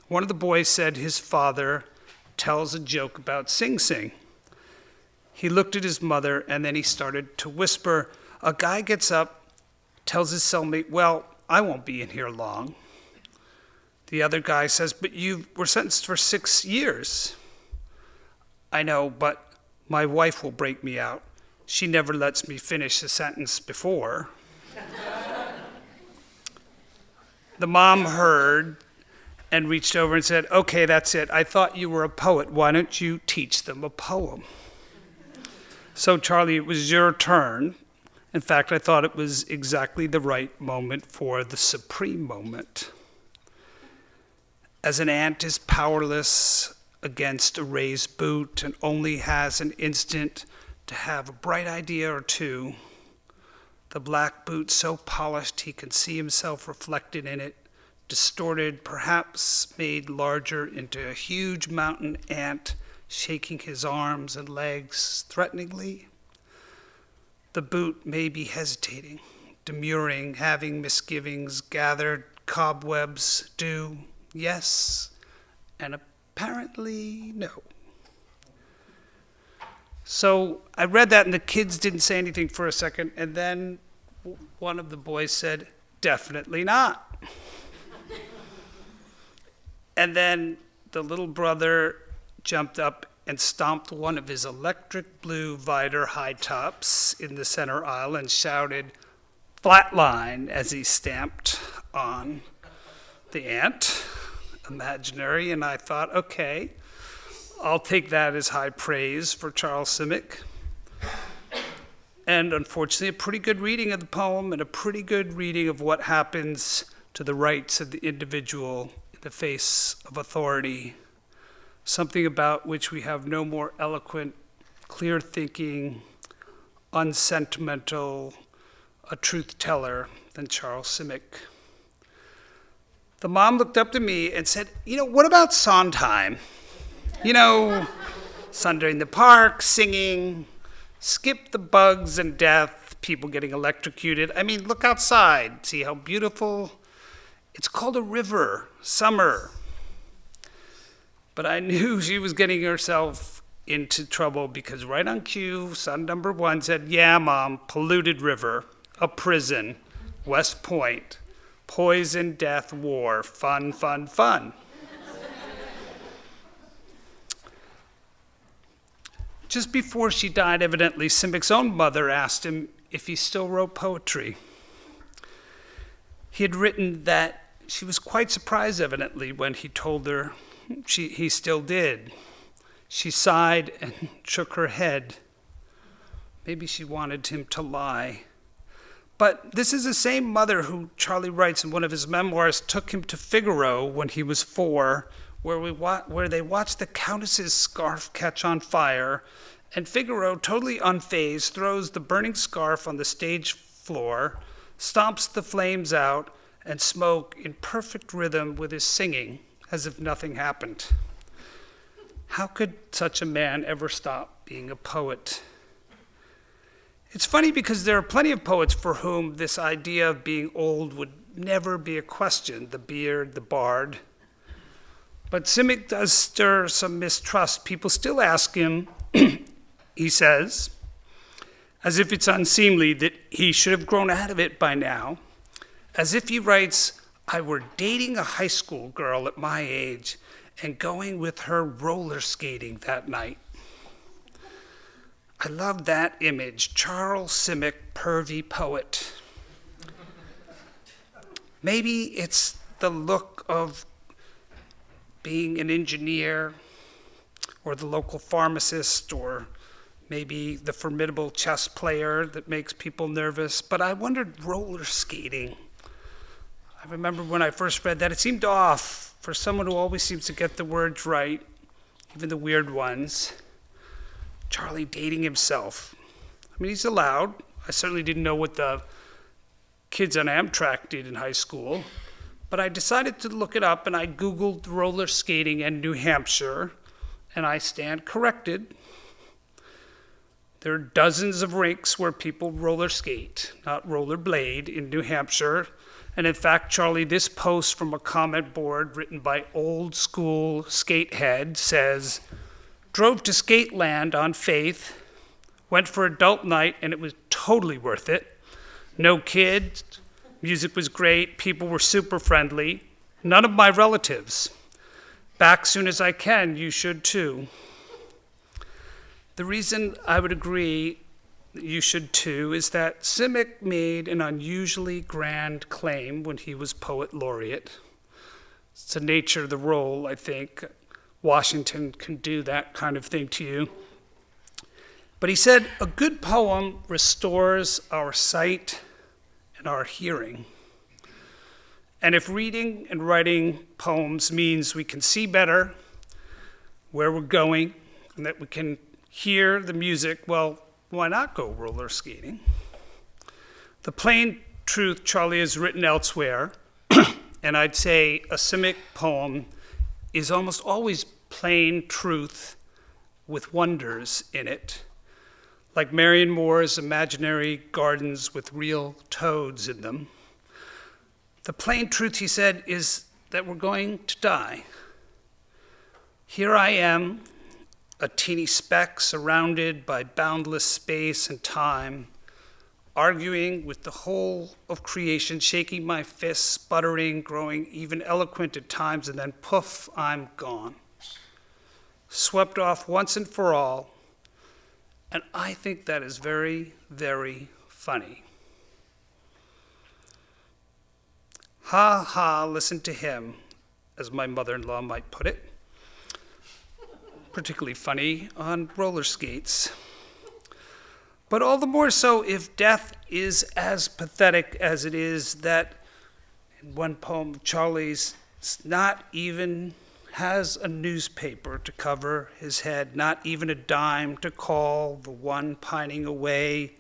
One of the boys said his father tells a joke about Sing Sing. He looked at his mother and then he started to whisper. A guy gets up, tells his cellmate, well, I won't be in here long. The other guy says, but you were sentenced for 6 years. I know, but my wife will break me out. She never lets me finish a sentence before. The mom heard and reached over and said, okay, that's it. I thought you were a poet. Why don't you teach them a poem? So Charlie, it was your turn. In fact, I thought it was exactly the right moment for the supreme moment. As an ant is powerless against a raised boot and only has an instant to have a bright idea or two, the black boot so polished he can see himself reflected in it, distorted, perhaps made larger into a huge mountain ant, shaking his arms and legs threateningly. The boot may be hesitating, demurring, having misgivings, gathered cobwebs, do, yes, and apparently no. So I read that and the kids didn't say anything for a second, and then one of the boys said, definitely not. And then the little brother jumped up and stomped one of his electric blue Vider high tops in the center aisle and shouted, "Flatline," as he stamped on the ant, imaginary, and I thought, okay, I'll take that as high praise for Charles Simic. And unfortunately, a pretty good reading of the poem and a pretty good reading of what happens to the rights of the individual in the face of authority, something about which we have no more eloquent, clear-thinking, unsentimental, a truth teller than Charles Simic. The mom looked up to me and said, what about Sondheim? Sunder in the park, singing, skip the bugs and death, people getting electrocuted. I mean, look outside, see how beautiful. It's called a river, summer. But I knew she was getting herself into trouble because right on cue, son number one said, "Yeah, Mom, polluted river, a prison, West Point, poison, death, war, fun, fun, fun." Just before she died, evidently, Simic's own mother asked him if he still wrote poetry. He had written that she was quite surprised, evidently, when he told her he still did. She sighed and shook her head. Maybe she wanted him to lie. But this is the same mother who, Charlie writes in one of his memoirs, took him to Figaro when he was 4, where they watched the Countess's scarf catch on fire, and Figaro, totally unfazed, throws the burning scarf on the stage floor, stomps the flames out, and smoke in perfect rhythm with his singing, as if nothing happened. How could such a man ever stop being a poet? It's funny because there are plenty of poets for whom this idea of being old would never be a question, the beard, the bard. But Simic does stir some mistrust. People still ask him, he says, as if it's unseemly that he should have grown out of it by now, as if he writes, "I were dating a high school girl at my age and going with her roller skating that night." I love that image, Charles Simic, pervy poet. Maybe it's the look of being an engineer or the local pharmacist or maybe the formidable chess player that makes people nervous, but I wondered roller skating. I remember when I first read that, it seemed off for someone who always seems to get the words right, even the weird ones. Charlie dating himself. I mean, he's allowed. I certainly didn't know what the kids on Amtrak did in high school, but I decided to look it up and I Googled roller skating in New Hampshire, and I stand corrected. There are dozens of rinks where people roller skate, not rollerblade, in New Hampshire. And in fact, Charlie, this post from a comment board written by old school skatehead says, "Drove to Skateland on Faith, went for adult night, and it was totally worth it. No kids, music was great, people were super friendly. None of my relatives. Back soon as I can, you should too." The reason I would agree that you should too is that Simic made an unusually grand claim when he was poet laureate. It's the nature of the role, I think. Washington can do that kind of thing to you. But he said, "A good poem restores our sight and our hearing." And if reading and writing poems means we can see better where we're going and that we can hear the music, well, why not go roller skating? The plain truth Charlie has written elsewhere, and I'd say a Simic poem is almost always plain truth with wonders in it, like Marion Moore's imaginary gardens with real toads in them. The plain truth, he said, is that we're going to die. Here I am, a teeny speck surrounded by boundless space and time, arguing with the whole of creation, shaking my fists, sputtering, growing even eloquent at times, and then poof, I'm gone. swept off once and for all, and I think that is very, very funny. Ha ha, listen to him, as my mother-in-law might put it. Particularly funny on roller skates. But all the more so if death is as pathetic as it is that in one poem of Charlie's not even has a newspaper to cover his head, not even a dime to call the one pining away,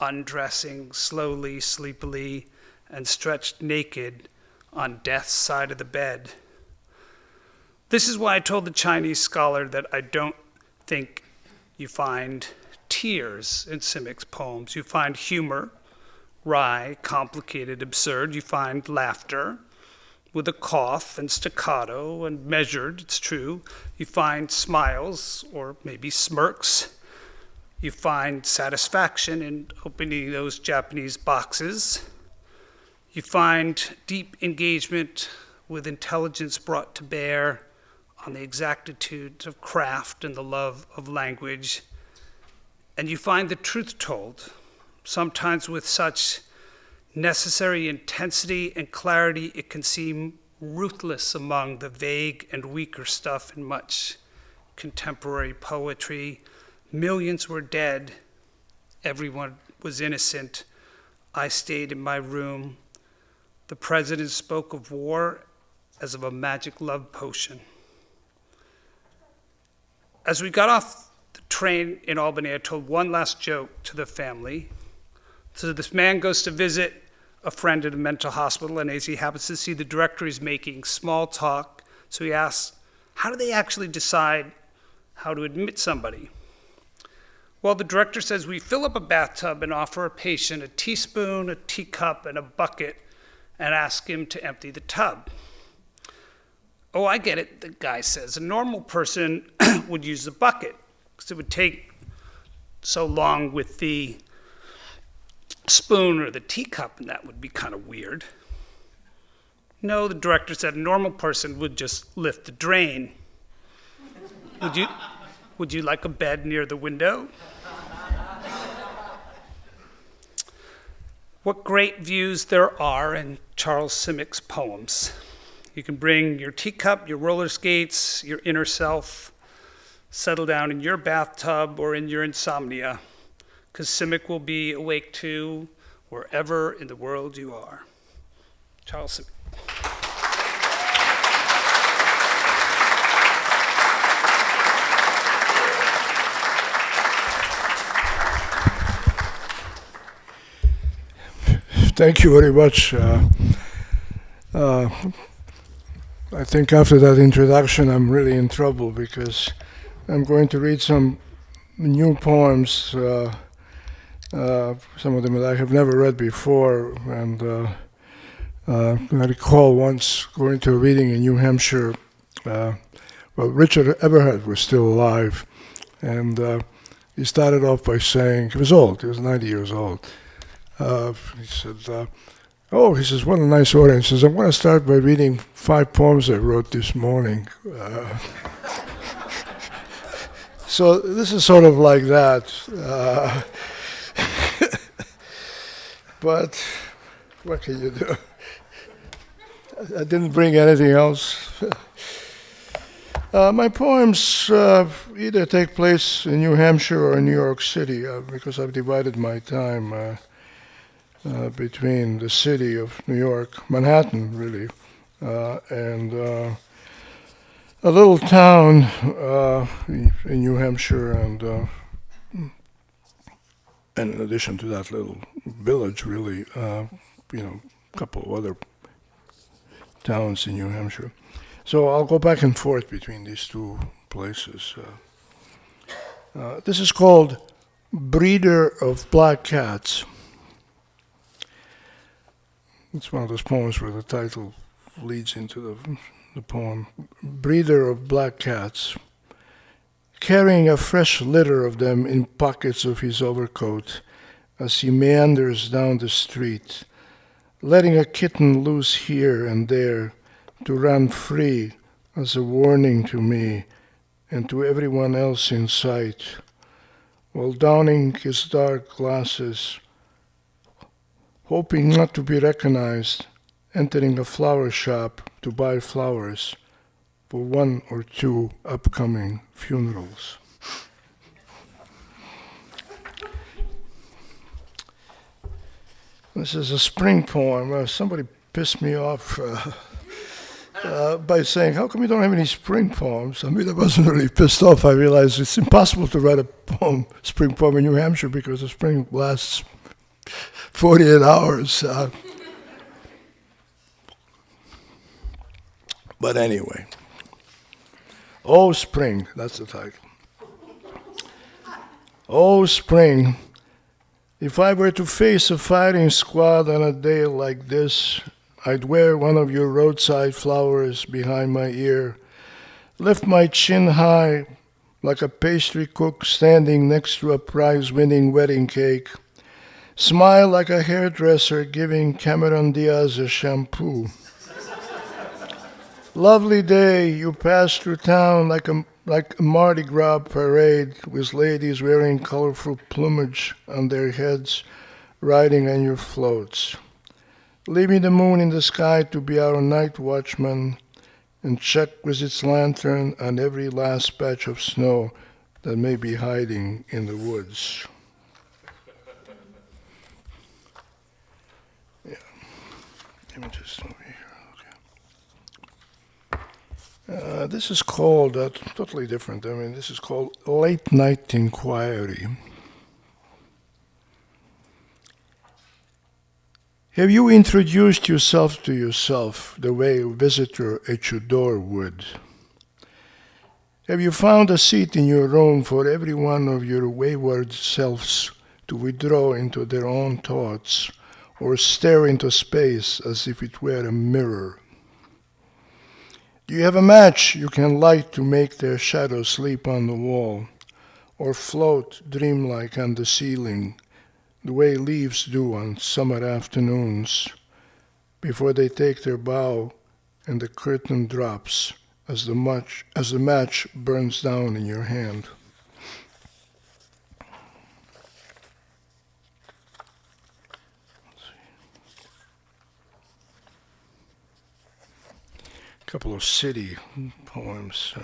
undressing slowly, sleepily, and stretched naked on death's side of the bed. This is why I told the Chinese scholar that I don't think you find tears in Simic's poems. You find humor, wry, complicated, absurd. You find laughter with a cough and staccato and measured, it's true. You find smiles or maybe smirks. You find satisfaction in opening those Japanese boxes. You find deep engagement with intelligence brought to bear on the exactitude of craft and the love of language. And you find the truth told, sometimes with such necessary intensity and clarity it can seem ruthless among the vague and weaker stuff in much contemporary poetry. Millions were dead. Everyone was innocent. I stayed in my room. The president spoke of war as of a magic love potion. As we got off the train in Albany, I told one last joke to the family. So this man goes to visit a friend at a mental hospital, and as he happens to see the director, he's making small talk. So he asks, how do they actually decide how to admit somebody? Well, the director says, we fill up a bathtub and offer a patient a teaspoon, a teacup, and a bucket, and ask him to empty the tub. Oh, I get it, the guy says. A normal person would use the bucket, because it would take so long with the spoon or the teacup, and that would be kind of weird. No, the director said, a normal person would just lift the drain. Would you like a bed near the window? What great views there are in Charles Simic's poems. You can bring your teacup, your roller skates, your inner self, settle down in your bathtub or in your insomnia, because Simic will be awake too, wherever in the world you are. Charles Simic. Thank you very much. I think after that introduction, I'm really in trouble because I'm going to read some new poems, some of them that I have never read before. And I recall once going to a reading in New Hampshire. Richard Eberhard was still alive, and he started off by saying, he was old, he was 90 years old. He said, he says, what a nice audience. He says, I'm going to start by reading 5 poems I wrote this morning. So this is sort of like that. But what can you do? I didn't bring anything else. My poems either take place in New Hampshire or in New York City, because I've divided my time between the city of New York, Manhattan, really, and a little town in New Hampshire, and in addition to that little village, really, a couple of other towns in New Hampshire. So I'll go back and forth between these two places. This is called Breeder of Black Cats. It's one of those poems where the title leads into the poem. Breeder of black cats, carrying a fresh litter of them in pockets of his overcoat as he meanders down the street, letting a kitten loose here and there to run free as a warning to me and to everyone else in sight, while donning his dark glasses, hoping not to be recognized, entering a flower shop to buy flowers for 1 or 2 upcoming funerals. This is a spring poem. Somebody pissed me off by saying, how come you don't have any spring poems? I mean, I wasn't really pissed off. I realized it's impossible to write a spring poem in New Hampshire because the spring lasts 48 hours. But anyway. Oh, spring, that's the title. Oh, spring. If I were to face a firing squad on a day like this, I'd wear one of your roadside flowers behind my ear, lift my chin high like a pastry cook standing next to a prize-winning wedding cake, smile like a hairdresser giving Cameron Diaz a shampoo. Lovely day, you pass through town like a Mardi Gras parade with ladies wearing colorful plumage on their heads, riding on your floats. Leaving the moon in the sky to be our night watchman and check with its lantern on every last patch of snow that may be hiding in the woods. Yeah, images over here. This is called, totally different. I mean, this is called Late Night Inquiry. Have you introduced yourself to yourself the way a visitor at your door would? Have you found a seat in your room for every one of your wayward selves to withdraw into their own thoughts or stare into space as if it were a mirror? Do you have a match you can light to make their shadow sleep on the wall, or float dreamlike on the ceiling, the way leaves do on summer afternoons, before they take their bow and the curtain drops as the match burns down in your hand? Couple of city poems.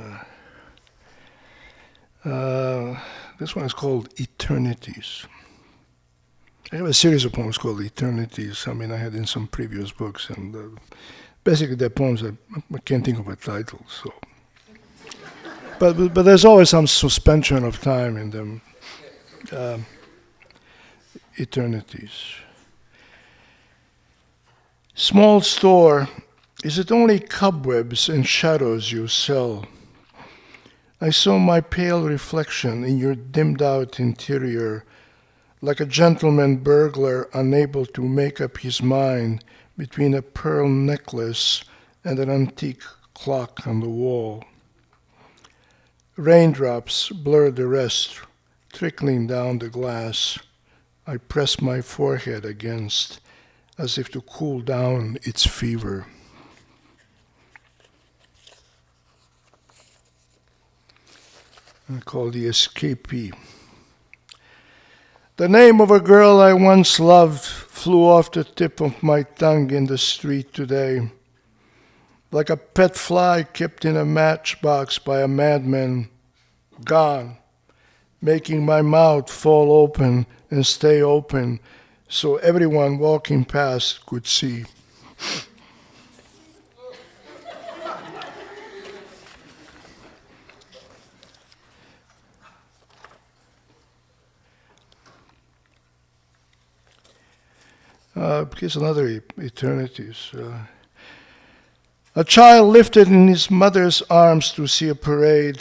This one is called Eternities. I have a series of poems called Eternities. I mean, I had in some previous books, and basically they're poems that I can't think of a title. So, but there's always some suspension of time in them. Eternities. Small store. Is it only cobwebs and shadows you sell? I saw my pale reflection in your dimmed-out interior, like a gentleman burglar unable to make up his mind between a pearl necklace and an antique clock on the wall. Raindrops blur the rest, trickling down the glass. I press my forehead against, as if to cool down its fever. Called The Escapee. The name of a girl I once loved flew off the tip of my tongue in the street today, like a pet fly kept in a matchbox by a madman, gone, making my mouth fall open and stay open so everyone walking past could see. Here's another Eternities. A child lifted in his mother's arms to see a parade,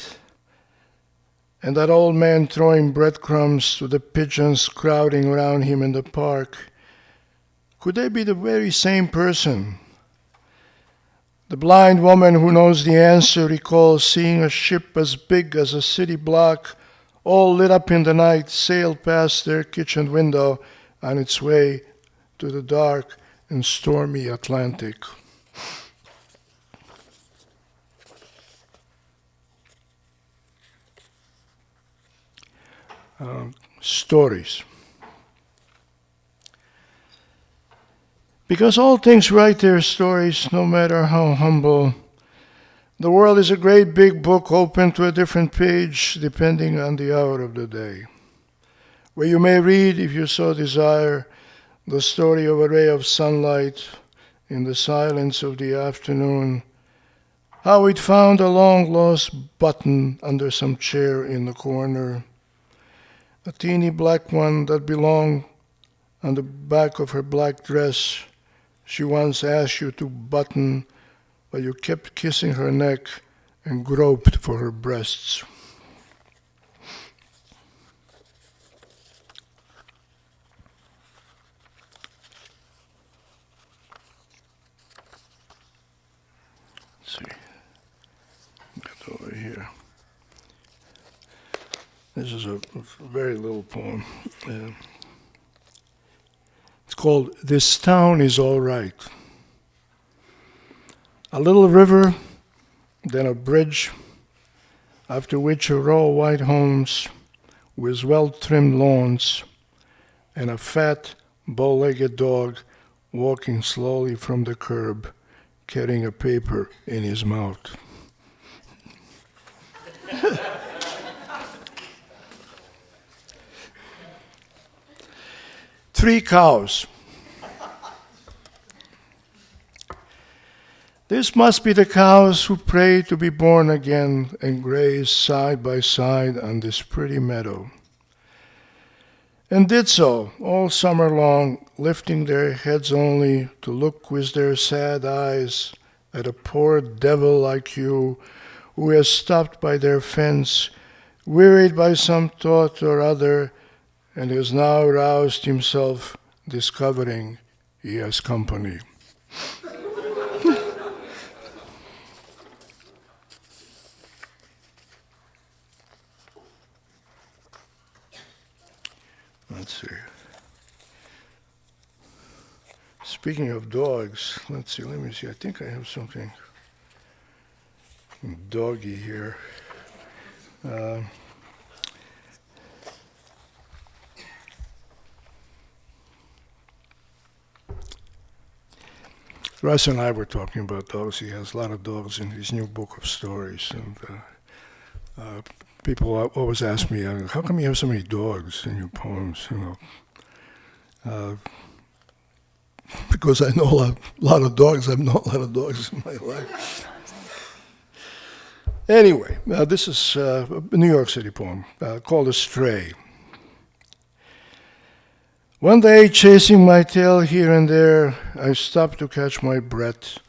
and that old man throwing breadcrumbs to the pigeons crowding around him in the park. Could they be the very same person? The blind woman who knows the answer recalls seeing a ship as big as a city block, all lit up in the night, sail past their kitchen window on its way to the dark and stormy Atlantic. stories. Because all things write their stories, no matter how humble. The world is a great big book open to a different page depending on the hour of the day, where you may read, if you so desire, the story of a ray of sunlight in the silence of the afternoon, how it found a long-lost button under some chair in the corner, a teeny black one that belonged on the back of her black dress she once asked you to button, but you kept kissing her neck and groped for her breasts. Let's see. Get over here. This is a very little poem. It's called "This Town is All Right." A little river, then a bridge, after which a row of white homes with well-trimmed lawns and a fat, bow-legged dog walking slowly from the curb, carrying a paper in his mouth. Three cows. This must be the cows who pray to be born again and graze side by side on this pretty meadow. And did so all summer long, lifting their heads only to look with their sad eyes at a poor devil like you who has stopped by their fence, wearied by some thought or other, and has now roused himself, discovering he has company. Let's see. Speaking of dogs, let me see. I think I have something doggy here. Russ and I were talking about dogs. He has a lot of dogs in his new book of stories. And people always ask me, how come you have so many dogs in your poems? Because I know a lot of dogs. I've known a lot of dogs in my life. Anyway, this is a New York City poem called "Astray." One day, chasing my tail here and there, I stopped to catch my breath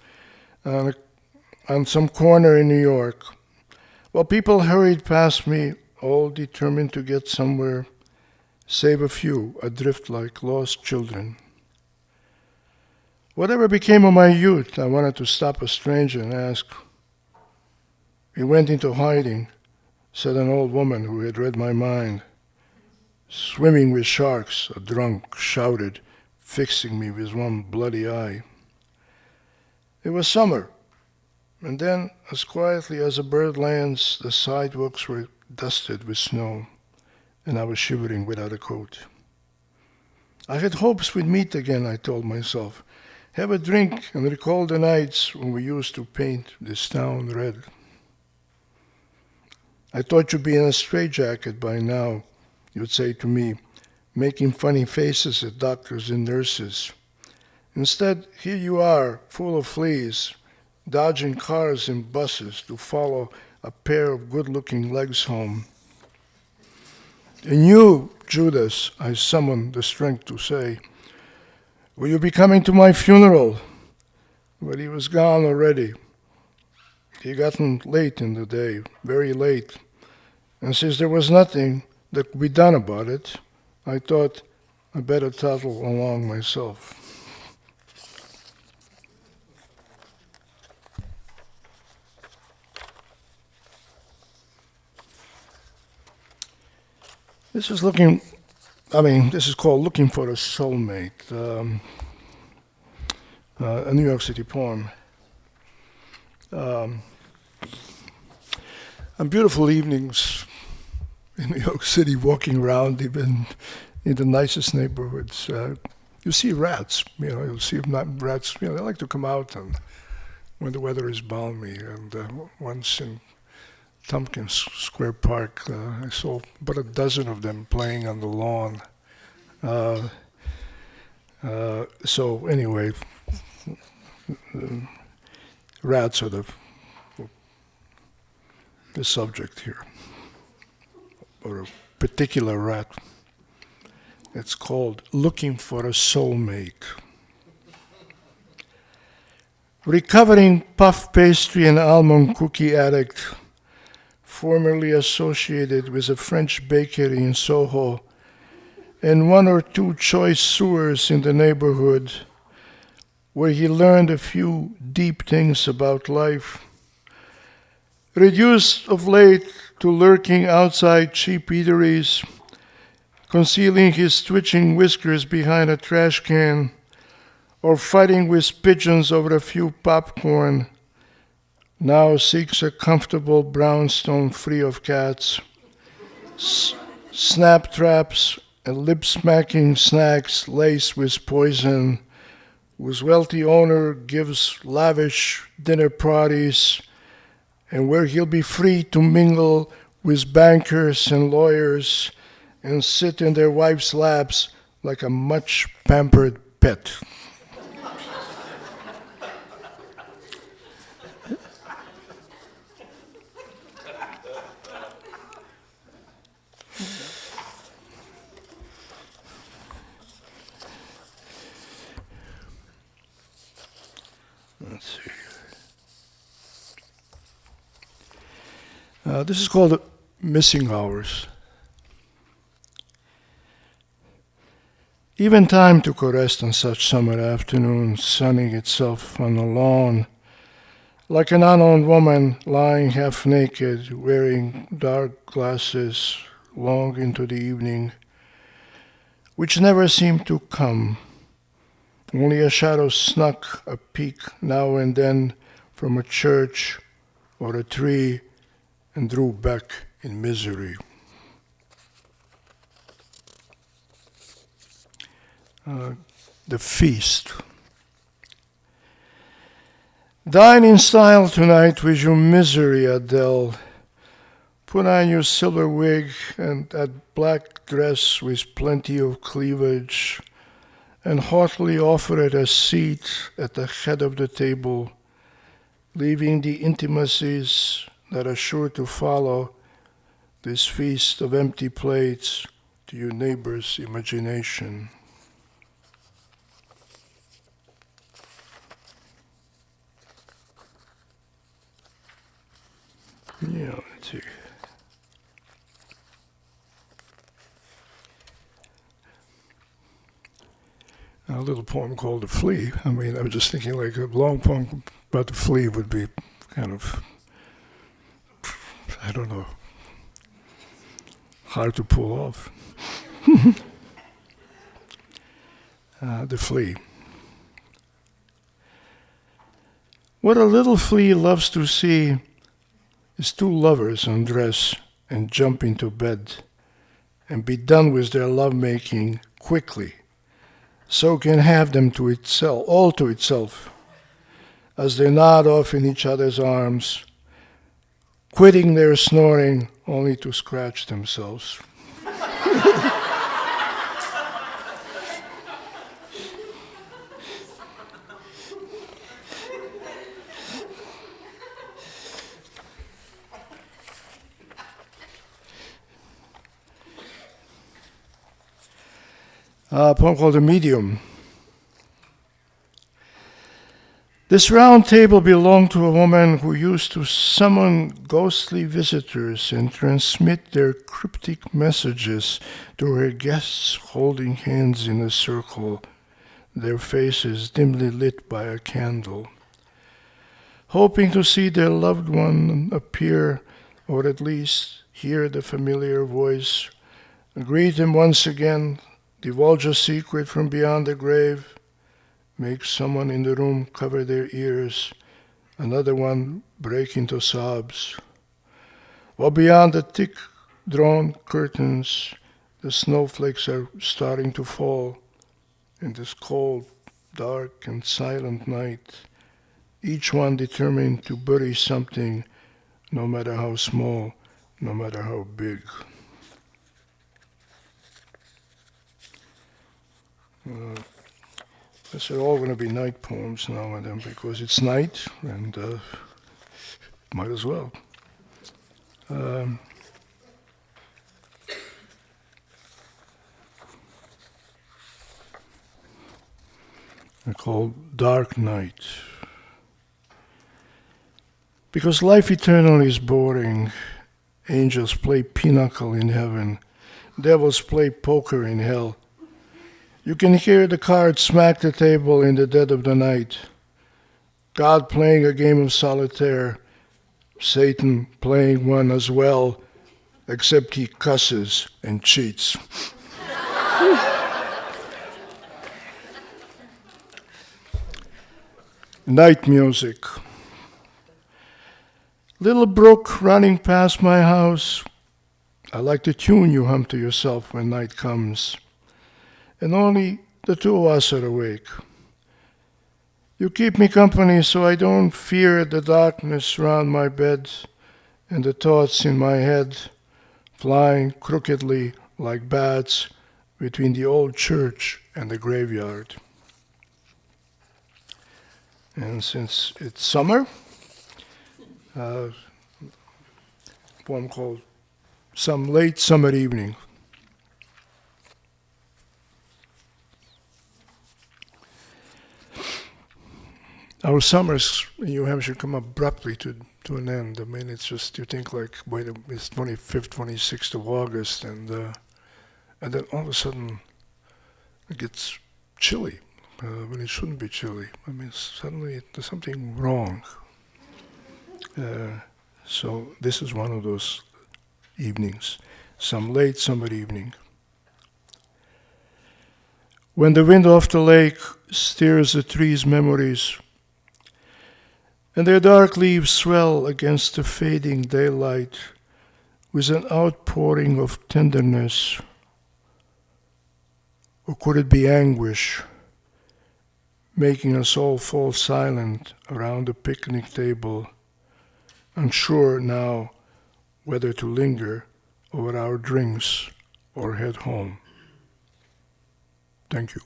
on some corner in New York. While people hurried past me, all determined to get somewhere, save a few, adrift like lost children. Whatever became of my youth, I wanted to stop a stranger and ask. He went into hiding, said an old woman who had read my mind. Swimming with sharks, a drunk shouted, fixing me with one bloody eye. It was summer, and then, as quietly as a bird lands, the sidewalks were dusted with snow, and I was shivering without a coat. I had hopes we'd meet again, I told myself, have a drink and recall the nights when we used to paint this town red. I thought you'd be in a straitjacket by now, you'd say to me, making funny faces at doctors and nurses. Instead, here you are, full of fleas, dodging cars and buses to follow a pair of good-looking legs home. And you, Judas, I summoned the strength to say, will you be coming to my funeral? But he was gone already. He gotten late in the day, very late. And since there was nothing that could be done about it, I thought I'd better toddle along myself. This is called Looking for a Soulmate, a New York City poem. On beautiful evenings in New York City, walking around, even in the nicest neighborhoods, you see rats. You'll see rats. They like to come out and when the weather is balmy. And once in Tompkins Square Park, I saw about a dozen of them playing on the lawn. So anyway, rats are the subject here, or a particular rat. It's called Looking for a Soulmate. Recovering puff pastry and almond cookie addict, formerly associated with a French bakery in Soho and one or two choice sewers in the neighborhood, where he learned a few deep things about life. Reduced of late to lurking outside cheap eateries, concealing his twitching whiskers behind a trash can, or fighting with pigeons over a few popcorn, now seeks a comfortable brownstone free of cats, snap traps and lip-smacking snacks laced with poison, whose wealthy owner gives lavish dinner parties, and where he'll be free to mingle with bankers and lawyers and sit in their wives' laps like a much-pampered pet. Let's see. This is called Missing Hours. Even time took a rest on such summer afternoons, sunning itself on the lawn, like an unknown woman lying half naked, wearing dark glasses long into the evening, which never seemed to come. Only a shadow snuck a peek now and then from a church or a tree and drew back in misery. The feast. Dine in style tonight with your misery, Adele. Put on your silver wig and that black dress with plenty of cleavage, and haughtily offer it a seat at the head of the table, leaving the intimacies that are sure to follow this feast of empty plates to your neighbor's imagination. Yeah, let's see. A little poem called The Flea. I was just thinking like a long poem about the flea would be kind of, I don't know, hard to pull off. The flea. What a little flea loves to see is two lovers undress and jump into bed and be done with their lovemaking quickly, so can have them to itself, all to itself, as they nod off in each other's arms, quitting their snoring only to scratch themselves. A poem called The Medium. This round table belonged to a woman who used to summon ghostly visitors and transmit their cryptic messages to her guests, holding hands in a circle, their faces dimly lit by a candle, hoping to see their loved one appear, or at least hear the familiar voice, greet him once again, divulge a secret from beyond the grave, make someone in the room cover their ears, another one break into sobs. While beyond the thick drawn curtains, the snowflakes are starting to fall in this cold, dark, and silent night, each one determined to bury something, no matter how small, no matter how big. These are all going to be night poems now and then because it's night and might as well. They're called Dark Night. Because life eternal is boring, angels play pinochle in heaven, devils play poker in hell. You can hear the cards smack the table in the dead of the night. God playing a game of solitaire, Satan playing one as well, except he cusses and cheats. Night music. Little brook running past my house. I like the tune you hum to yourself when night comes. And only the two of us are awake. You keep me company so I don't fear the darkness round my bed and the thoughts in my head flying crookedly like bats between the old church and the graveyard. And since it's summer, a poem called Some Late Summer Evening. Our summers in New Hampshire come abruptly to an end. I mean, it's just, you think like, wait, it's 25th, 26th of August, and then all of a sudden it gets chilly when it shouldn't be chilly. I mean, suddenly there's something wrong. So this is one of those evenings, some late summer evening. When the wind off the lake stirs the trees' memories, and their dark leaves swell against the fading daylight with an outpouring of tenderness. Or could it be anguish, making us all fall silent around the picnic table, unsure now whether to linger over our drinks or head home? Thank you.